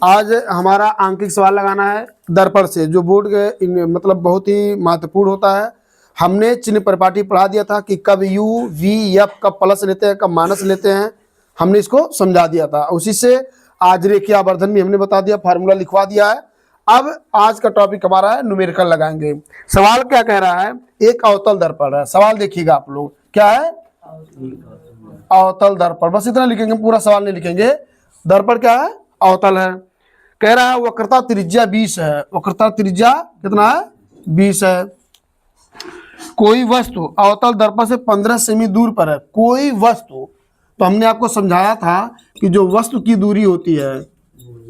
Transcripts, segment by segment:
आज हमारा आंकिक सवाल लगाना है दर्पण से, जो बोर्ड के मतलब बहुत ही महत्वपूर्ण होता है। हमने चिन्ह परिपाटी पढ़ा दिया था कि कब यू वी एफ कब प्लस लेते हैं, कब माइनस लेते हैं, हमने इसको समझा दिया था। उसी से आज रेखीय आवर्धन भी हमने बता दिया, फार्मूला लिखवा दिया है। अब आज का टॉपिक हमारा है न्यूमेरिकल लगाएंगे। सवाल क्या कह रहा है, एक अवतल दर्पण है। सवाल देखिएगा आप लोग, क्या है, अवतल दर्पण। बस इतना लिखेंगे, पूरा सवाल नहीं लिखेंगे। दर्पण क्या है, अवतल है। कह रहा है वक्रता त्रिज्या 20 है। वक्रता त्रिज्या कितना है, 20 है। कोई वस्तु अवतल दर्पण से 15 सेमी दूर पर है। कोई वस्तु, तो हमने आपको समझाया था कि जो वस्तु की दूरी होती है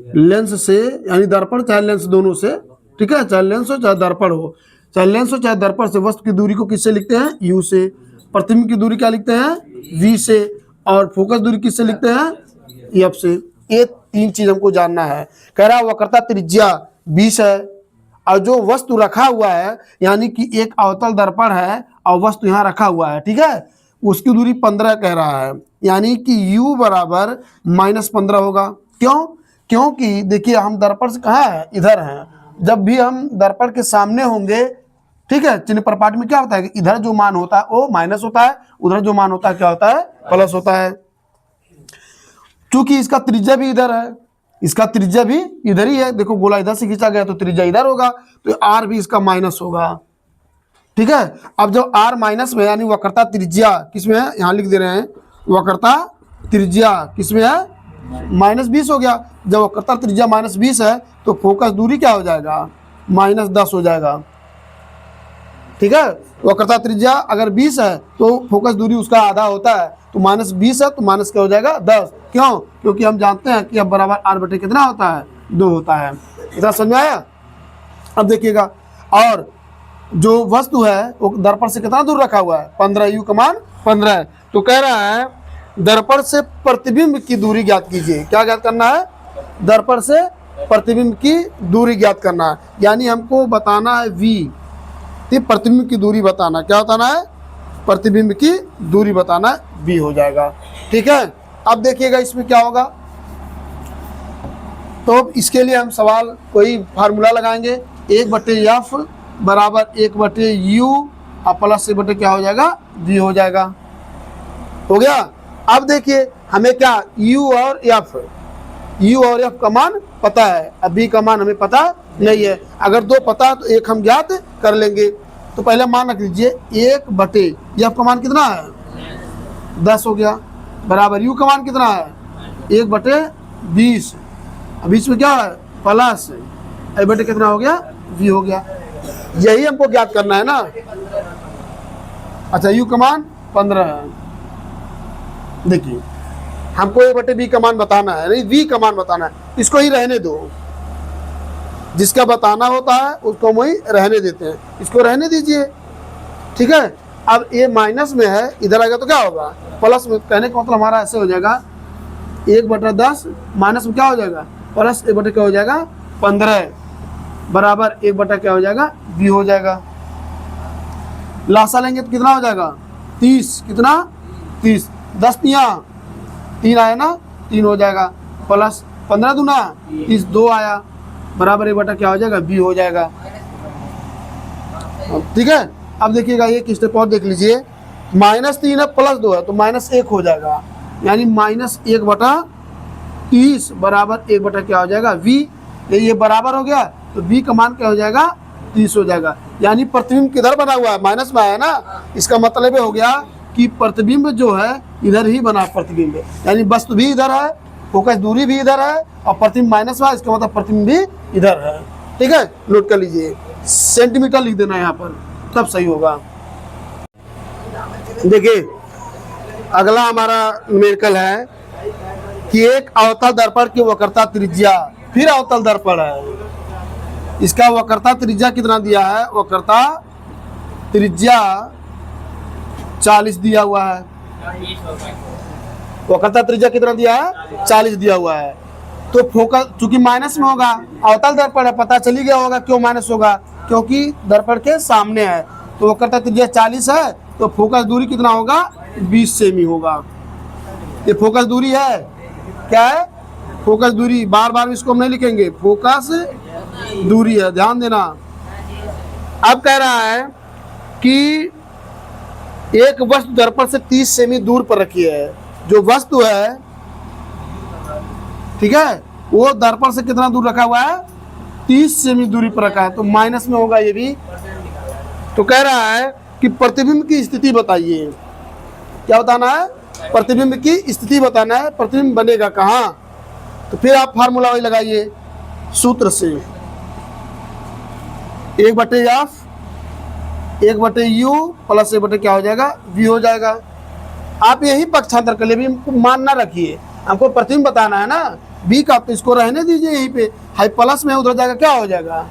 लेंस से, यानी दर्पण चाहे लेंस दोनों से, ठीक है, चाहे लेंस हो चाहे दर्पण हो, चाहे लेंस हो चाहे दर्पण से, वस्तु की दूरी को किससे लिखते हैं, यू से। प्रतिबिंब की दूरी क्या लिखते हैं, वी से। और फोकस दूरी किससे लिखते हैं, एफ से। ये तीन चीज हमको जानना है। कह रहा है वक्रता त्रिज्या 20 है और जो वस्तु रखा हुआ है, यानी कि एक अवतल दर्पण है और वस्तु यहाँ रखा हुआ है, ठीक है, उसकी दूरी 15 कह रहा है, यानी कि u बराबर -15 होगा। क्यों, क्योंकि देखिए हम दर्पण से कहाँ है, इधर हैं। जब भी हम दर्पण के सामने होंगे, ठीक है, चिन्ह परिपाटी में क्या होता है कि इधर जो मान होता है वो माइनस होता है, उधर जो मान होता है क्या होता है, प्लस होता है। क्योंकि इसका त्रिज्या भी इधर है, इसका त्रिज्या भी इधर ही है। देखो गोला इधर से खींचा गया तो त्रिज्या इधर होगा, तो आर भी इसका माइनस होगा, ठीक है। अब जब आर माइनस में, यानी वक्रता त्रिज्या किसमें है, यहाँ लिख दे रहे हैं, वक्रता त्रिज्या किसमें है, -20 हो गया। जब वक्रता त्रिज्या -20 है तो फोकस दूरी क्या हो जाएगा, -10 हो जाएगा, ठीक है। वक्रता त्रिज्या अगर 20 है तो फोकस दूरी उसका आधा होता है, तो -20 है तो माइनस क्या हो जाएगा, 10। क्यों, क्योंकि हम जानते हैं कि अब बराबर आर बटे कितना होता है, 2 होता है। इतना समझ में आया। अब देखिएगा, और जो वस्तु है वो दर्पण से कितना दूर रखा हुआ है, 15, यू का मान 15 है। तो कह रहा है दर्पण से प्रतिबिंब की दूरी ज्ञात कीजिए। क्या ज्ञात करना है, दर्पण से प्रतिबिंब की दूरी ज्ञात करना है, यानी हमको बताना है v, प्रतिबिंब की दूरी बताना। क्या बताना है, प्रतिबिंब की दूरी बताना, v हो जाएगा, ठीक है। अब देखिएगा इसमें क्या होगा, तो इसके लिए हम सवाल कोई फार्मूला लगाएंगे, 1/f बराबर 1/u और प्लस से बटे क्या हो जाएगा, v हो जाएगा। हो गया। अब देखिए हमें क्या, u और f का मान पता है, अब v का मान हमें पता नहीं है। अगर 2 पता तो 1 हम ज्ञात कर लेंगे। तो पहले मान रख लीजिए 1/f का मान कितना है, 10 हो गया, बराबर u का मान कितना है, 1/20, बीच में क्या है, प्लस बटे कितना हो गया, v हो गया। यही हमको ज्ञात करना है ना। अच्छा, u का मान 15 है। देखिए हमको a/b का मान बताना है, नहीं v का मान बताना है। इसको ही रहने दो, जिसका बताना होता है उसको वही रहने देते हैं, इसको रहने दीजिए, ठीक है। अब ये माइनस में है, इधर आएगा तो क्या होगा, प्लस में। कहने का मतलब हमारा ऐसे हो जाएगा, 1/10 माइनस में क्या हो जाएगा, प्लस 1 क्या हो जाएगा, 15 बराबर 1 क्या हो जाएगा, v हो जाएगा। लासा लेंगे तो कितना हो जाएगा, 30, कितना, 30, 10 3 आया ना, 3 हो जाएगा, प्लस 15 दूना 30, 2 आया, बराबर 1 क्या हो जाएगा, v हो जाएगा, ठीक है। अब देखिएगा एक स्टेप और देख लीजिए, -3 है प्लस 2 है तो -1 हो जाएगा, यानी -1/30 बराबर 1 क्या हो जाएगा, v। ये बराबर हो गया तो v का मान क्या हो जाएगा, 30 हो जाएगा। यानी प्रतिबिंब किधर बना हुआ है, माइनस में आया ना, इसका मतलब ये हो गया कि प्रतिबिंब जो है इधर ही बना, प्रतिबिंब यानी वस्तु भी इधर है, फोकस दूरी भी इधर है और प्रतिबिंब माइनस में, इसका मतलब प्रतिबिंब भी इधर है, ठीक है। नोट कर लीजिए, सेंटीमीटर लिख देना यहाँ पर, तब सही होगा। देखिए अगला हमारा न्यूमेरिकल है कि एक अवतल दर्पण की वक्रता त्रिज्या, फिर अवतल दर्पण है, इसका वक्रता त्रिज्या कितना दिया है, वक्रता त्रिज्या 40 दिया हुआ है। वक्रता त्रिज्या कितना दिया है, 40 दिया हुआ है। तो फोकस चूंकि माइनस में होगा, अवतल दर्पण है, पता चली गया होगा क्यों माइनस होगा, क्योंकि दर्पण के सामने है। तो वक्रता त्रिज्या 40 है तो फोकस दूरी कितना होगा, 20 सेमी होगा। ये फोकस दूरी है, क्या है, फोकस दूरी, बार बार इसको हम नहीं लिखेंगे, फोकस दूरी है, ध्यान देना। अब कह रहा है कि एक वस्तु दर्पण से 30 सेमी दूर पर रखी है। जो वस्तु है, ठीक है, वो दर्पण से कितना दूर रखा हुआ है, 30 सेमी दूरी पर रखा है, तो माइनस में होगा ये भी। तो कह रहा है कि प्रतिबिंब की स्थिति बताइए। क्या बताना है, प्रतिबिंब की स्थिति बताना है। प्रतिबिंब बनेगा कहाँ, तो फिर आप फार्मूला वही लगाइए सूत्र से, 1/f 1/u प्लस 1/ क्या हो जाएगा, v हो जाएगा। आप यही पक्षांतर कर लिए, भी हमको मान ना रखिए, हमको प्रतिबिंब बताना है ना, b का, तो इसको रहने दीजिए यहीं पे, हाई प्लस में उधर जाएगा, क्या हो जाएगा,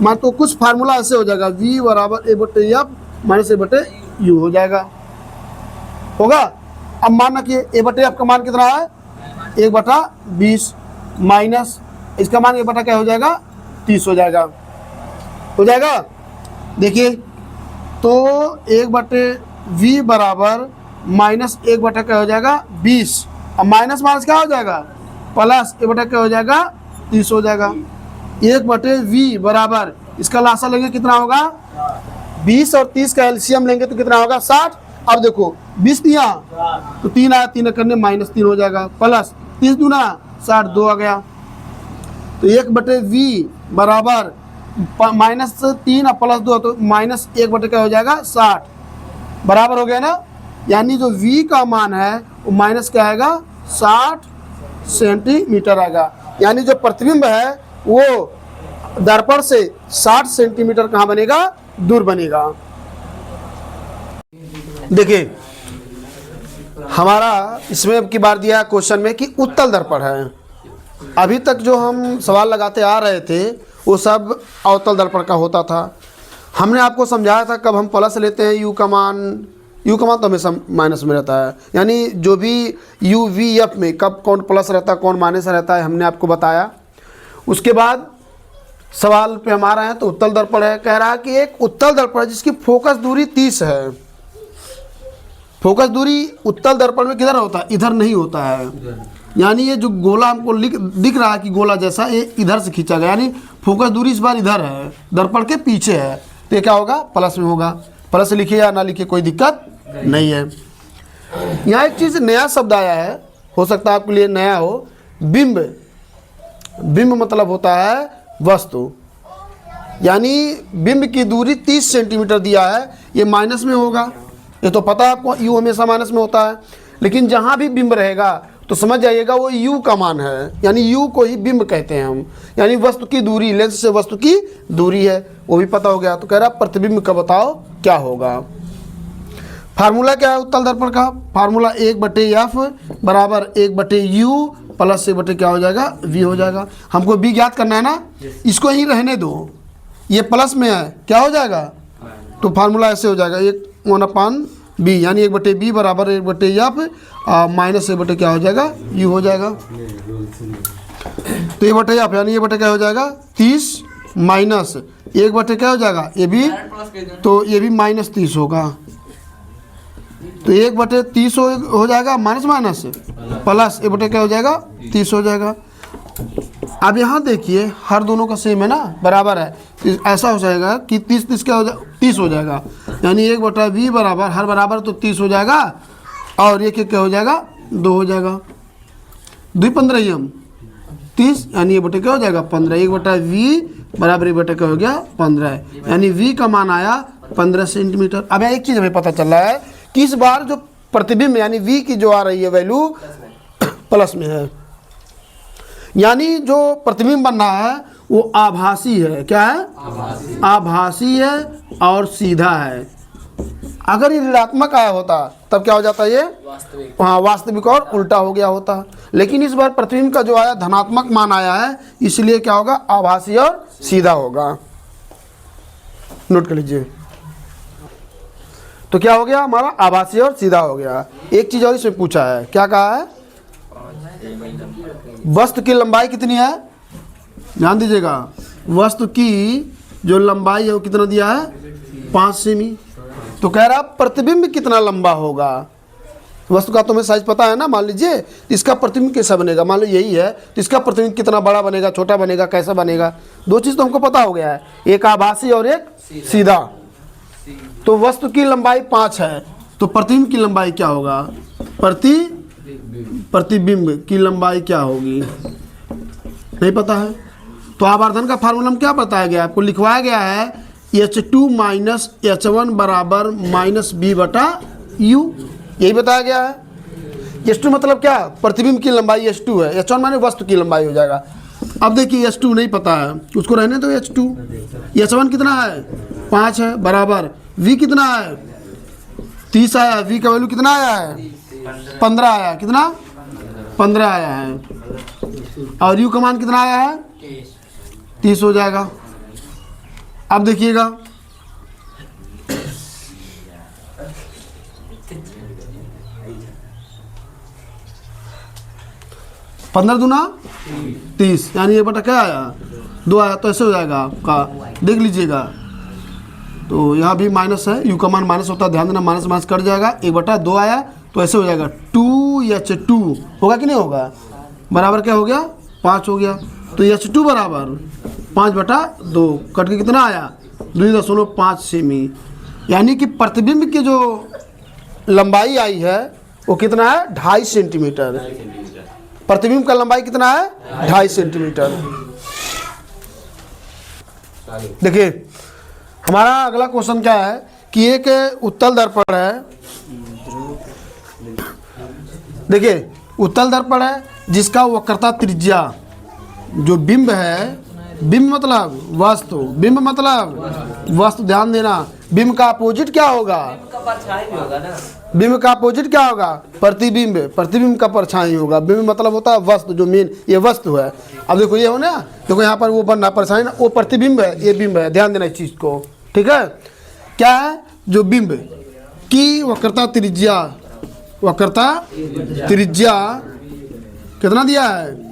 मान तो कुछ फार्मूला ऐसे हो जाएगा, v बराबर 1/f माइनस 1/u हो जाएगा, होगा। अब मान रखिए 1/f का मान कितना है, 1/20 माइनस इसका मान 1/ क्या हो जाएगा, 30 हो जाएगा, हो जाएगा। देखिए तो 1/v बराबर माइनस 1/ क्या हो जाएगा, 20। अब माइनस माइनस क्या हो जाएगा, प्लस 1/ क्या हो जाएगा, 30 हो जाएगा। 1/v बराबर इसका लासा लेंगे कितना होगा, 20 और 30 का एलसीएम लेंगे तो कितना होगा, 60। अब देखो 20 दिया तो 3 आया, 3 करने -3 हो जाएगा, प्लस 30 दूना 60, 2 आ गया। तो 1/v बराबर -3 और +2 तो -1/ क्या हो जाएगा, 60, बराबर हो गया ना। यानी जो v का मान है वो माइनस क्या आएगा, 60 सेंटीमीटर आएगा। यानी जो प्रतिबिंब है वो दर्पण से 60 सेंटीमीटर कहाँ बनेगा, दूर बनेगा। देखिए हमारा इसमें अब की बार दिया क्वेश्चन में कि उत्तल दर्पण है। अभी तक जो हम सवाल लगाते आ रहे थे वो सब अवतल दर्पण का होता था। हमने आपको समझाया था कब हम प्लस लेते हैं यू का मान तो हमेशा माइनस में रहता है, यानी जो भी यू वी एफ में कब कौन प्लस रहता है कौन माइनस रहता है हमने आपको बताया। उसके बाद सवाल पे हम आ रहे हैं तो उत्तल दर्पण है। कह रहा है कि एक उत्तल दर्पण है जिसकी फोकस दूरी 30 है। फोकस दूरी उत्तल दर्पण में किधर होता है, इधर नहीं होता है। यानी ये जो गोला हमको दिख रहा है कि गोला जैसा, ये इधर से खींचा गया, यानी फोकस दूरी इस बार इधर है, दर्पण के पीछे है, तो ये क्या होगा, प्लस में होगा। प्लस लिखिए या ना लिखिए कोई दिक्कत नहीं है। यहाँ एक चीज़ नया शब्द आया है, हो सकता है आपके लिए नया हो, बिंब। बिंब मतलब होता है वस्तु, यानी बिंब की दूरी 30 सेंटीमीटर दिया है, ये माइनस में होगा, ये तो पता है आपको, यू हमेशा माइनस में होता है। लेकिन जहाँ भी बिंब रहेगा तो समझ जाइएगा वो यू का मान है, यानी यू को ही बिंब कहते हैं हम, यानी वस्तु की दूरी, लेंस से वस्तु की दूरी है, वो भी पता हो गया। तो कह रहा प्रतिबिंब का बताओ क्या होगा। फार्मूला क्या है उत्तल दर्पण का, फार्मूला 1/f बराबर 1/u प्लस 1/ क्या हो जाएगा, v हो जाएगा। हमको b ज्ञात करना है ना, इसको ही रहने दो, ये प्लस में है, क्या हो जाएगा, तो फार्मूला ऐसे हो जाएगा 1/b, यानी 1/b बराबर 1/f माइनस 1/ क्या हो जाएगा, u हो जाएगा। तो 1/f यानी 1/ क्या हो जाएगा, 30 माइनस 1/ क्या हो जाएगा, ये भी, तो ये भी -30 होगा। तो 1/30 हो जाएगा, माइनस माइनस प्लस 1/ क्या हो जाएगा, 30 हो जाएगा। अब यहाँ देखिए हर दोनों का सेम है ना, बराबर है, तो ऐसा हो जाएगा कि 30 क्या हो जाएगा, 30 हो जाएगा, यानी 1/v बराबर, हर बराबर तो 30 हो जाएगा, और ये क्या हो जाएगा, 2 हो जाएगा, 2 15 हम 30, यानी 1/ क्या हो जाएगा, 15। 1/v बराबर 1/ क्या हो गया, 15, यानी v का मान आया 15 सेंटीमीटर। अब एक चीज़ हमें पता चल रहा है कि इस बार जो प्रतिबिंब यानी v की जो आ रही है वैल्यू प्लस में है, यानी जो प्रतिबिंब बन रहा है वो आभासी है। क्या है, आभासी है और सीधा है। अगर ये ऋणात्मक आया होता तब क्या हो जाता, ये हाँ वास्तविक और उल्टा हो गया होता। लेकिन इस बार प्रतिबिंब का जो आया धनात्मक मान आया है, इसलिए क्या होगा, आभासी और सीधा होगा। नोट कर लीजिए। तो क्या हो गया हमारा, आभासी और सीधा हो गया। एक चीज और इसमें पूछा है, क्या कहा है, वस्तु की लंबाई कितनी है, ध्यान दीजिएगा, वस्तु की जो लंबाई है वो कितना दिया है, 5 सेमी। तो कह रहा प्रतिबिंब कितना लंबा होगा, वस्तु का तुम्हें साइज पता है ना, मान लीजिए इसका प्रतिबिंब कैसा बनेगा, मान लो यही है तो इसका प्रतिबिंब कितना बड़ा बनेगा, छोटा बनेगा, कैसा बनेगा, दो चीज़ तो हमको पता हो गया है, एक आभासी और एक सीधा। तो वस्तु की लंबाई 5 है तो प्रतिबिंब की लंबाई क्या होगा, प्रतिबिंब की लंबाई क्या होगी, नहीं पता है। तो आवर्धन का फार्मूला हम क्या बताया गया आपको, लिखवाया गया है H2 माइनस H1 बराबर माइनस बी बटा यू, यही बताया गया है। H2 मतलब क्या, प्रतिबिंब की लंबाई H2 है, H1 माने वस्तु की लंबाई हो जाएगा। अब देखिए H2 नहीं पता है, उसको रहने दो H2। H1 कितना है, 5 है, बराबर V कितना है, 30 आया, V का वैल्यू कितना आया है, 15 आया, कितना 15 आया है, और U का मान कितना आया है, 30 हो जाएगा। अब देखिएगा 15 दूना 30, यानी ये बटा क्या आया, 2 आया, तो ऐसे हो जाएगा आपका, देख लीजिएगा। तो यहाँ भी माइनस है, यू का मान माइनस होता है, ध्यान देना, माइनस माइनस कट जाएगा, 1/2 आया, तो ऐसे हो जाएगा 2H2 होगा कि नहीं होगा, बराबर क्या हो गया, 5 हो गया। तो H2 बराबर 5/2 कट के कितना आया, 2.5 सेमी, यानी कि प्रतिबिंब की जो लंबाई आई है वो कितना है, 2.5 सेंटीमीटर। प्रतिबिंब का लंबाई कितना है, 2.5 सेंटीमीटर। देखिए हमारा अगला क्वेश्चन क्या है कि एक उत्तल दर्पण है, देखिए उत्तल दर्पण है जिसका वक्रता त्रिज्या, जो बिंब है, बिंब मतलब वस्तु, बिंब मतलब वस्तु, ध्यान देना, बिंब का अपोजिट क्या होगा, बिंब का अपोजिट क्या होगा, प्रतिबिंब, प्रतिबिंब का परछाई होगा। बिंब मतलब होता है वस्तु, जो मेन ये वस्तु है। अब देखो ये हो ना, देखो यहाँ पर वो बन रहा परछाई ना, वो प्रतिबिंब है, ये बिंब है, ध्यान देना इस चीज़ को, ठीक है। क्या है, जो बिंब की वक्रता त्रिज्या, वक्रता त्रिज्या कितना दिया है,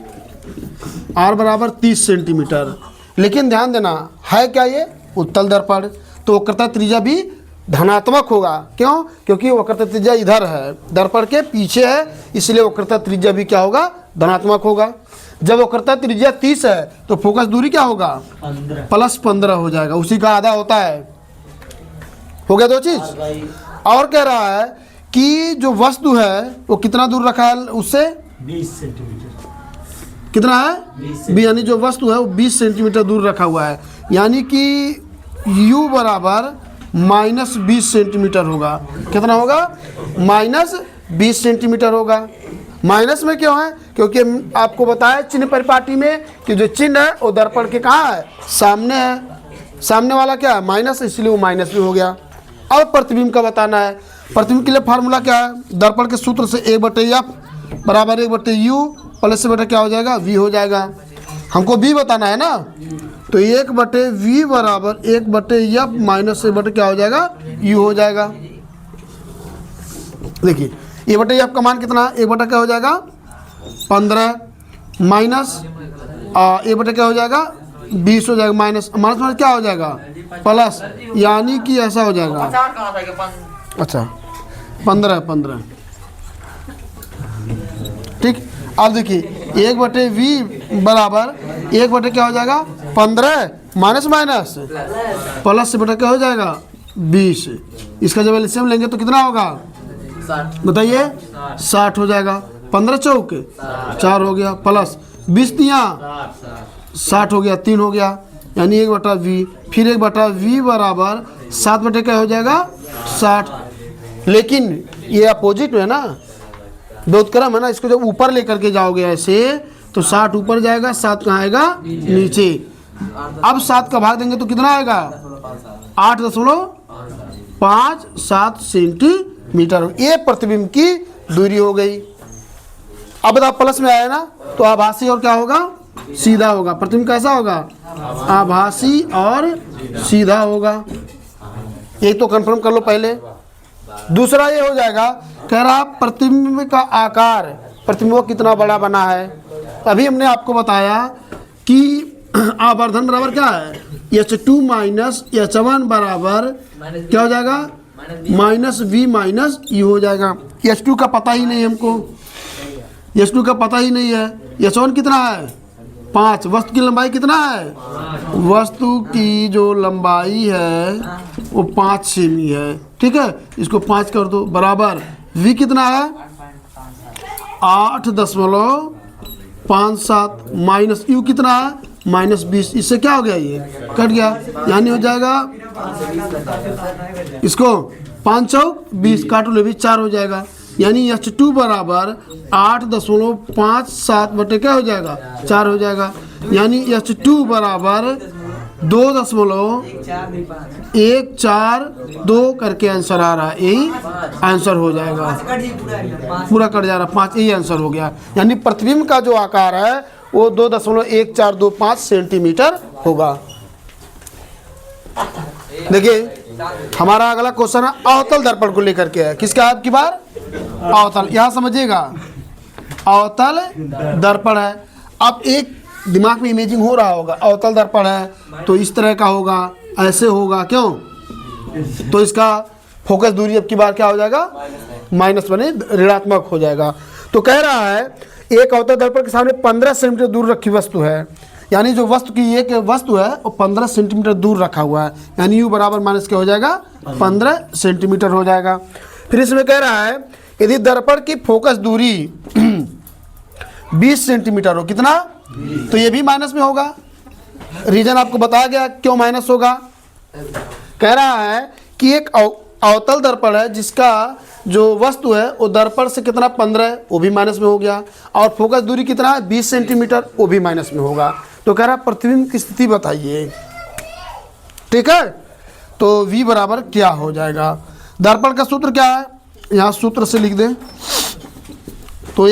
R बराबर 30 सेंटीमीटर। लेकिन ध्यान देना है क्या, ये उत्तल दर्पण, तो वक्रता त्रिज्या भी धनात्मक होगा, क्यों, क्योंकि वक्रता त्रिज्या इधर है, दर्पण के पीछे है, इसलिए वक्रता त्रिज्या भी क्या होगा, धनात्मक होगा। जब वक्रता त्रिज्या 30 है तो फोकस दूरी क्या होगा, +15 हो जाएगा, उसी का आधा होता है। हो गया दो चीज। और कह रहा है कि जो वस्तु है वो कितना दूर रखा है उससे, 20 सेंटीमीटर, कितना है, यानी जो वस्तु है वो 20 सेंटीमीटर दूर रखा हुआ है, यानी कि U बराबर -20 सेंटीमीटर होगा। कितना होगा, -20 सेंटीमीटर होगा। माइनस में क्यों है, क्योंकि आपको बताया चिन्ह परिपाटी में कि जो चिन्ह है वो दर्पण के कहाँ है, सामने है, सामने वाला क्या है, माइनस, इसलिए वो माइनस भी हो गया। अब प्रतिबिंब का बताना है। प्रतिबिंब के लिए फार्मूला क्या है, दर्पण के सूत्र से 1/f बराबर 1/u प्लस से बटा क्या हो जाएगा, v हो जाएगा। हमको v बताना है ना, तो 1/v बराबर 1/f माइनस से बटे क्या हो जाएगा, u हो जाएगा। देखिए 1/f का मान कितना, 1 क्या हो जाएगा 15 माइनस 1 क्या हो जाएगा 20 हो जाएगा, माइनस माइनस में क्या हो जाएगा प्लस, यानी कि ऐसा हो जाएगा, अच्छा 15 ठीक। अब देखिए 1/v बराबर 1 क्या हो जाएगा 15 माइनस माइनस प्लस से बटा क्या हो जाएगा 20। इसका जब एलसीएम लेंगे तो कितना होगा बताइए 60 हो जाएगा। 15 चौक 4 हो गया, प्लस 20 60 हो गया, 3 हो गया, यानी 1/v, फिर 1/v बराबर 7 क्या हो जाएगा 60। लेकिन ये अपोजिट है ना, व्युत्क्रम है ना, इसको जब ऊपर लेकर के जाओगे ऐसे तो 60 ऊपर जाएगा, 7 कहाँ आएगा नीचे। अब 7 का भाग देंगे तो कितना आएगा 8.57 सेंटीमीटर। ये प्रतिबिंब की दूरी हो गई। अब बताओ प्लस में आया ना, तो आभासी और क्या होगा सीधा होगा। प्रतिबिंब कैसा होगा, आभासी और सीधा होगा। एक तो कंफर्म कर लो पहले। दूसरा ये हो जाएगा, कह रहा प्रतिबिंब का आकार, प्रतिबिंब कितना बड़ा बना है। अभी हमने आपको बताया कि आवर्धन बराबर क्या है, H2 माइनस H1 बराबर क्या हो जाएगा माइनस वी माइनस यू हो जाएगा। H2 का पता ही नहीं हमको, H2 का पता ही नहीं है। H1 कितना है 5। वस्तु की लंबाई कितना है, वस्तु की जो लंबाई है वो 5 सेमी है। ठीक है, इसको 5 कर दो बराबर V कितना है 8.57 माइनस U कितना है -20। इससे क्या हो गया, ये कट गया, यानी हो जाएगा इसको 5 चौक 20 काट लो भी 4 हो जाएगा। यानी H2 बराबर 8.57 बटे क्या हो जाएगा 4 हो जाएगा। यानी H2 बराबर 2.142 करके आंसर आ रहा है, यही आंसर हो जाएगा। पूरा कट जा रहा है 5, यही आंसर हो गया। यानी प्रतिबिंब का जो आकार है वो 2.1425 सेंटीमीटर होगा। देखिए हमारा अगला क्वेश्चन है अवतल दर्पण को लेकर के है। किसका आपकी बार अवतल, यहाँ समझिएगा अवतल दर्पण है। अब एक दिमाग में इमेजिंग हो रहा होगा, अवतल दर्पण है तो इस तरह का होगा, ऐसे होगा, क्यों, तो इसका फोकस दूरी अब की बार क्या हो जाएगा माइनस बने ऋणात्मक हो जाएगा। तो कह रहा है एक अवतल दर्पण के सामने 15 सेंटीमीटर दूर रखी वस्तु है, यानी जो वस्तु की एक वस्तु है वो 15 सेंटीमीटर दूर रखा हुआ है, यानी यू बराबर माइनस क्या हो जाएगा 15 सेंटीमीटर हो जाएगा। फिर इसमें कह रहा है यदि दर्पण की फोकस दूरी 20 सेंटीमीटर हो, कितना, तो ये भी माइनस में होगा। रीजन आपको बताया गया क्यों माइनस होगा। कह रहा है कि एक अवतल दर्पण है जिसका जो वस्तु है वो दर्पण से कितना 15 है, वो भी माइनस में हो गया, और फोकस दूरी कितना है 20 सेंटीमीटर, वो भी माइनस में होगा। तो कह रहा है प्रतिबिंब की स्थिति बताइए। ठीक है, तो V बराबर क्या हो जाएगा। दर्पण का सूत्र क्या है, यहाँ सूत्र से लिख दें तो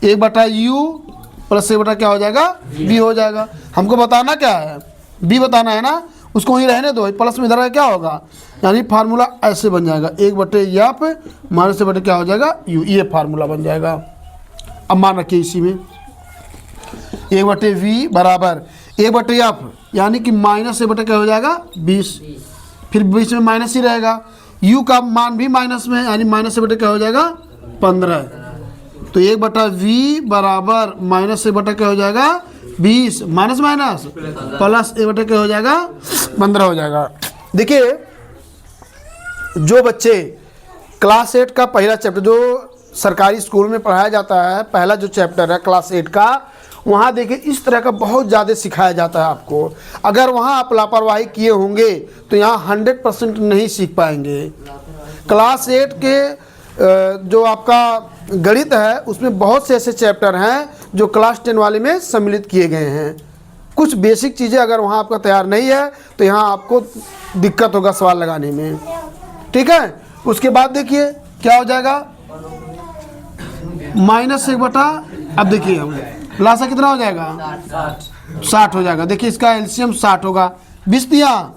1/U प्लस से बटा क्या हो जाएगा B हो जाएगा। हमको बताना क्या है, B बताना है ना, उसको वहीं रहने दो, प्लस में इधर क्या होगा, यानी फार्मूला ऐसे बन जाएगा 1/F माइनस से बटे क्या हो जाएगा U, ये फार्मूला बन जाएगा। अब मान रखिए इसी में 1/V बराबर 1/F, यानी कि माइनस से बटे क्या हो जाएगा 20, फिर बीच में माइनस ही रहेगा, U का मान भी माइनस में है, यानी माइनस से बटे क्या हो जाएगा 15। तो 1/V बराबर माइनस से बटा क्या हो जाएगा 20 माइनस माइनस प्लस 1/क्या हो जाएगा 15 हो जाएगा। देखिए जो बच्चे क्लास 8 का पहला चैप्टर जो सरकारी स्कूल में पढ़ाया जाता है, पहला जो चैप्टर है क्लास 8 का, वहाँ देखिए इस तरह का बहुत ज़्यादा सिखाया जाता है आपको। अगर वहाँ आप लापरवाही किए होंगे तो यहाँ 100% नहीं सीख पाएंगे। क्लास 8 के जो आपका गणित है उसमें बहुत से ऐसे चैप्टर हैं जो क्लास 10 वाले में सम्मिलित किए गए हैं। कुछ बेसिक चीज़ें अगर वहाँ आपका तैयार नहीं है तो यहाँ आपको दिक्कत होगा सवाल लगाने में। ठीक है, उसके बाद देखिए क्या हो जाएगा -1/, अब देखिए हम लासा कितना हो जाएगा 60 हो जाएगा। देखिए इसका एलसीएम 60 होगा, 20 दिया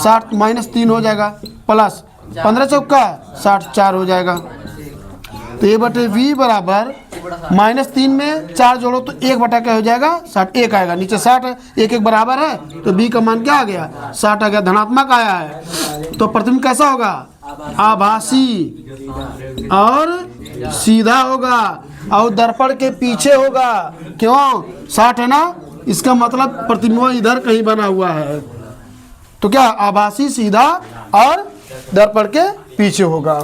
60 -3 हो जाएगा, प्लस 15 चौका 60 4 हो जाएगा। तो 1/V बराबर -3 में 4 जोड़ो तो 1/, क्या हो जाएगा 60, 1 आएगा, नीचे 60 है, 1 बराबर है तो B का मान क्या आ गया 60 आ गया, धनात्मक आया है। तो प्रतिबिंब कैसा होगा आभासी और सीधा होगा और दर्पण के पीछे होगा, क्यों 60 है ना, इसका मतलब प्रतिबिंब इधर कहीं बना हुआ है। तो क्या आभासी सीधा और दर्पण के पीछे होगा।